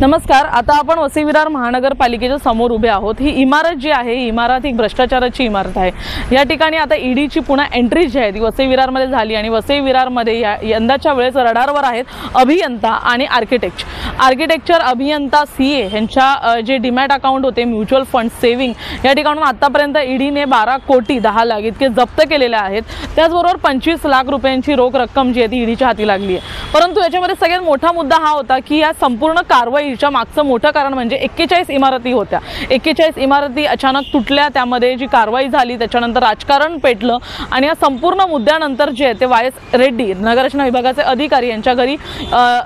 नमस्कार। आता आपण वसई विरार महानगरपालिकेच्या समोर उभे आहोत। ही इमारत जी आहे ही इमारत एक भ्रष्टाचाराची इमारत आहे। या ठिकाणी आता ईडीची पुन्हा एंट्री जी आहे ती वसई विरारमध्ये झाली आणि वसई विरारमध्ये यंदाच्या वेळेस रडारवर आहेत अभियंता आणि आर्किटेक्चर अभियंता सीए यांच्या जे डीमॅट अकाउंट होते म्युच्युअल फंड सेव्हिंग या ठिकाणून आतापर्यंत ईडीने 12 कोटी 10 लाख इतके जप्त केलेले आहेत। त्याचबरोबर 25 लाख रुपयांची रोख रक्कम जी आहे ती ईडीच्या हाती लागली आहे। परंतु याच्यामध्ये सगळ्यात मोठा मुद्दा हा होता की या संपूर्ण कारवाईच्या मागचं मोठं कारण म्हणजे 41 इमारती होत्या। 41 इमारती अचानक तुटल्या, त्यामध्ये जी कारवाई झाली त्याच्यानंतर राजकारण पेटलं आणि या संपूर्ण मुद्द्यानंतर जे ते वायस रेड्डी नगररचना विभागाचे अधिकारी यांच्या घरी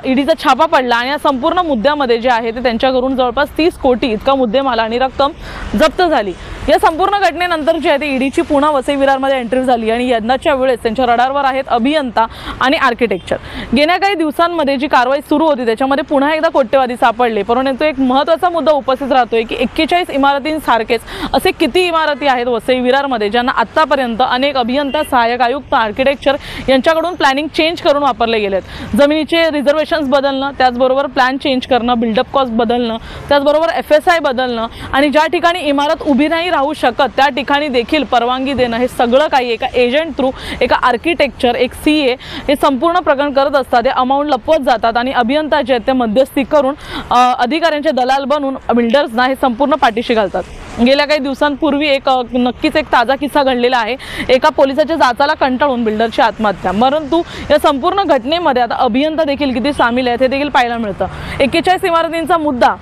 ईडीचा छापा पडला आणि या संपूर्ण मुद्द्यामध्ये जे आहे ते त्यांच्या घरून जवळपास 30 कोटी इतका मुद्देमाल आणि रक्कम जप्त झाली। या संपूर्ण घटनेनंतर जे आहे ते ईडीची पुन्हा वसई विरारमध्ये एंट्री झाली आणि यंदाच्या वेळेस त्यांच्या रडारवर आहेत अभियंता आणि आर्किटेक्चर। गेल्या काही दिवसांमध्ये जी कारवाई सुरू होती त्याच्यामध्ये पुन्हा एकदा कोट्यवधी सापडले। परंतु एक महत्त्वाचा मुद्दा उपस्थित राहतोय की 41 इमारतींसारखेच असे किती इमारती आहेत वसई विरारमध्ये ज्यांना आतापर्यंत अनेक अभियंता, सहाय्यक आयुक्त, आर्किटेक्चर यांच्याकडून प्लॅनिंग चेंज करून वापरले गेलेत। जमिनीचे रिझर्वेशन्स बदलणं, त्याचबरोबर प्लॅन चेंज करणं, बिल्डअप कॉस्ट बदलणं, त्याचबरोबर FSI बदलणं आणि ज्या ठिकाणी इमारत उभी नाही राहू शकत त्या ठिकाणी देखील परवानगी देणं, हे सगळं काही एका एजंट थ्रू, एका आर्किटेक्चर, एक सीए हे संपूर्ण प्रकरण करत असतात। ते अमाउंट लपवत जातात आणि अभियंता जे आहेत ते मध्यस्थी करून अधिकाऱ्यांचे दलाल बनून बिल्डर्सना हे संपूर्ण पाठीशी घालतात। गेल्या काही दिवसांपूर्वी नक्कीच एक ताजा किस्सा घडलेला आहे। एका पोलिसाच्या जाचाला कंटाळून बिल्डरची आत्महत्या। परंतु या संपूर्ण घटनेमध्ये आता अभियंता देखील किती सामील आहेत हे देखील पाहायला मिळतं। 41 इमारतींचा मुद्दा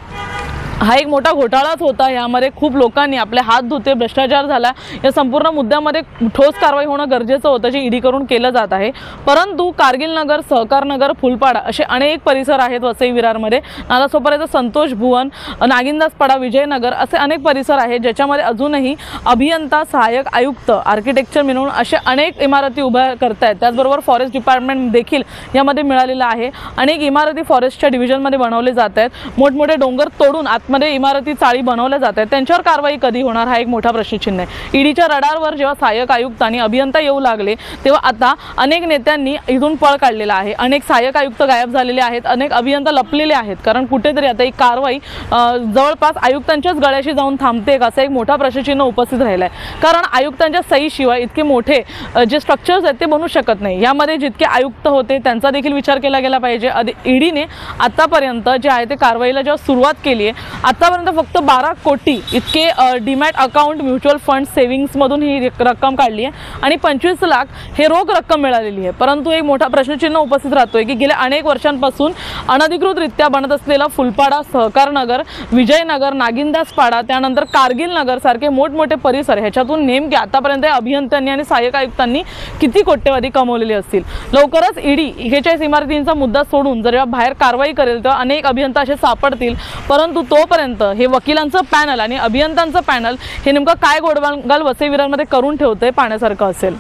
हा एक मोठा घोटाळाच होता। यामध्ये खूप लोकांनी आपले हात धुते, भ्रष्टाचार झाला। या संपूर्ण मुद्द्यामध्ये ठोस कारवाई होणं गरजेचं होतं जे ईडी करून केलं जात आहे। परंतु कारगिल नगर, सहकार नगर, फुलपाडा असे अनेक परिसर आहेत वसई विरारमध्ये। नालासोपाऱ्याचा संतोष भुवन, नागिनदासपाडा, विजयनगर असे अनेक परिसर आहेत ज्याच्यामध्ये अजूनही अभियंता, सहाय्यक आयुक्त, आर्किटेक्चर मिळून असे अनेक इमारती उभ्या करतायत। त्याचबरोबर फॉरेस्ट डिपार्टमेंट देखील यामध्ये मिळालेलं आहे। अनेक इमारती फॉरेस्टच्या डिव्हिजनमध्ये बनवले जात आहेत। मोठमोठे डोंगर तोडून मध्ये इमारती चाळी बनवल्या जातात। त्यांच्यावर कारवाई कधी होणार हा एक मोठा प्रश्नचिन्ह आहे। ईडीच्या रडारवर जेव्हा सहाय्यक आयुक्त आणि अभियंता येऊ लागले तेव्हा आता अनेक नेत्यांनी इथून पळ काढलेला आहे। अनेक सहाय्यक आयुक्त गायब झालेले आहेत, अनेक अभियंता लपलेले आहेत। कारण कुठेतरी आता ही कारवाई जवळपास आयुक्तांच्याच गळ्याशी जाऊन थांबते का असा एक मोठा प्रश्नचिन्ह उपस्थित राहिला आहे। कारण आयुक्तांच्या सहीशिवाय इतके मोठे जे स्ट्रक्चर्स आहेत ते बनू शकत नाही। यामध्ये जितके आयुक्त होते त्यांचा देखील विचार केला गेला पाहिजे। ईडीने आतापर्यंत जे आहे ते कारवाईला जेव्हा सुरुवात केली आहे आतापर्यंत फक्त 12 कोटी इतके demat account mutual fund savings मधून ही रक्कम काढली आहे आणि 25 लाख हे रोख रक्कम मिळालेली आहे। परंतु एक मोठा प्रश्नचिन्ह उपस्थित राहतोय की गेल्या अनेक वर्षांपासून अनधिकृतरित्या बनत असलेला फुलपाडा, सहकार नगर, विजयनगर, नागिनदासपाडा, त्यानंतर कारगिल नगर सारखे मोठमोठे परिसर ह्याच्यातून नेमके आतापर्यंत अभियंत्यांनी आणि सहाय्यक आयुक्तांनी किती कोट्यवधी कमवलेले असतील। लवकरच ईडी 41 इमारतींचा मुद्दा सोडून जर बाहेर कारवाई करेल तेव्हा अनेक अभियंता असे सापडतील। परंतु तोपर्यंत हे वकिलांचं पॅनल आणि अभियंतांचं पॅनल हे नेमकं काय गोडवाल वसई विरारमध्ये करून ठेवतंय पाहण्यासारखं असेल।